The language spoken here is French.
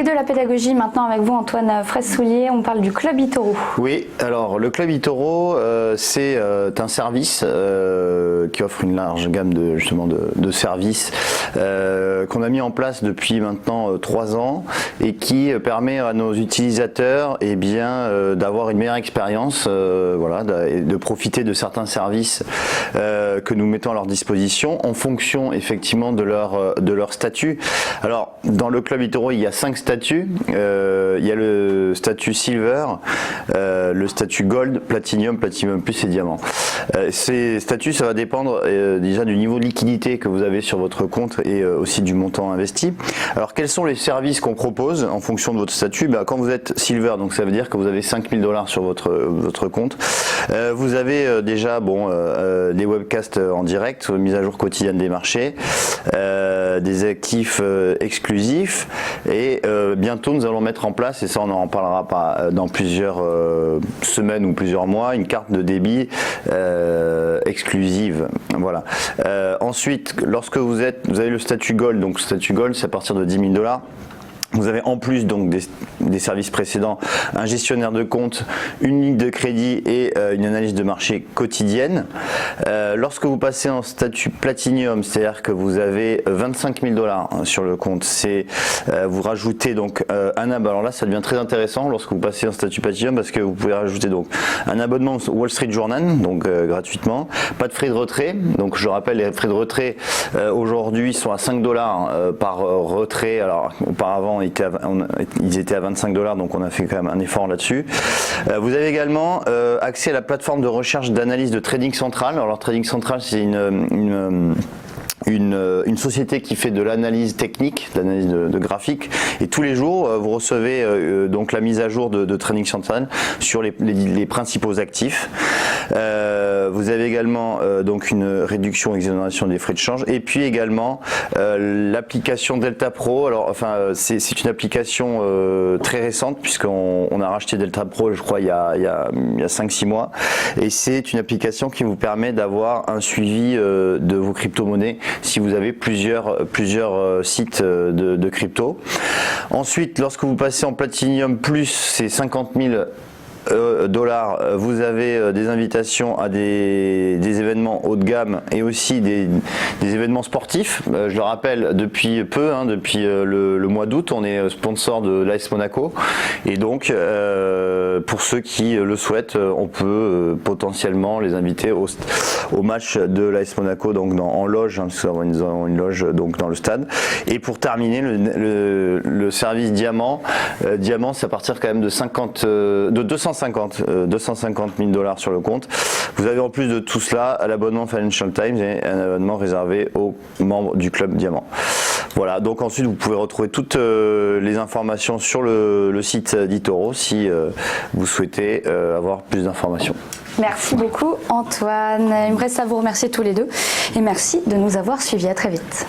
Et de la pédagogie maintenant avec vous, Antoine Fraisse-Soulier, on parle du Club eToro. Oui, alors le Club eToro, c'est un service qui offre une large gamme de services qu'on a mis en place depuis maintenant 3 ans et qui permet à nos utilisateurs d'avoir une meilleure expérience, et de profiter de certains services que nous mettons à leur disposition en fonction effectivement de leur statut. Alors dans le Club eToro, il y a 5 statuts. Il y a le statut Silver, le statut Gold, Platinum, Platinum Plus et Diamant. Ces statuts, ça va dépendre déjà du niveau de liquidité que vous avez sur votre compte et aussi du montant investi. Alors quels sont les services qu'on propose en fonction de votre statut? Quand vous êtes Silver, donc ça veut dire que vous avez 5 000 $ sur votre compte. Vous avez déjà des webcasts en direct, mise à jour quotidienne des marchés, des actifs exclusifs et bientôt nous allons mettre en place, et ça on en parlera pas dans plusieurs semaines ou plusieurs mois, une carte de débit exclusive. Voilà. Ensuite, lorsque vous avez le statut Gold, donc statut Gold c'est à partir de 10 000 $. Vous avez en plus donc des services précédents, un gestionnaire de compte, une ligne de crédit et une analyse de marché quotidienne. Lorsque vous passez en statut Platinum, c'est-à-dire que vous avez 25 000 $ sur le compte, vous rajoutez donc un abonnement. Alors là, ça devient très intéressant lorsque vous passez en statut Platinum parce que vous pouvez rajouter donc un abonnement au Wall Street Journal, donc gratuitement, pas de frais de retrait. Donc je rappelle, les frais de retrait aujourd'hui sont à 5 $ par retrait. Alors auparavant ils étaient à 25 $, donc on a fait quand même un effort là-dessus. Vous avez également accès à la plateforme de recherche d'analyse de Trading Central. Alors Trading Central, c'est une société qui fait de l'analyse technique, de l'analyse de graphiques, et tous les jours vous recevez donc la mise à jour de Trading Central sur les principaux actifs. Vous avez également donc une réduction, exonération des frais de change, et puis également l'application Delta Pro. Alors c'est une application très récente puisqu'on a racheté Delta Pro, je crois il y a 5-6 mois, et c'est une application qui vous permet d'avoir un suivi de vos crypto-monnaies si vous avez plusieurs sites de crypto. Ensuite, lorsque vous passez en Platinum Plus, c'est 50 000 $, vous avez des invitations à des événements haut de gamme et aussi des événements sportifs. Je le rappelle, depuis peu, depuis le mois d'août, on est sponsor de l'AS Monaco, et donc pour ceux qui le souhaitent, on peut potentiellement les inviter au match de l'AS Monaco, donc en loge, parce qu'ils ont une loge donc dans le stade. Et pour terminer, le service Diamant, c'est à partir quand même de 250 000 $ sur le compte. Vous avez en plus de tout cela l'abonnement Financial Times et un abonnement réservé aux membres du Club Diamant. Voilà, donc ensuite vous pouvez retrouver toutes les informations sur le site d'eToro si vous souhaitez avoir plus d'informations. Merci beaucoup Antoine. Il me reste à vous remercier tous les deux et merci de nous avoir suivis. À très vite.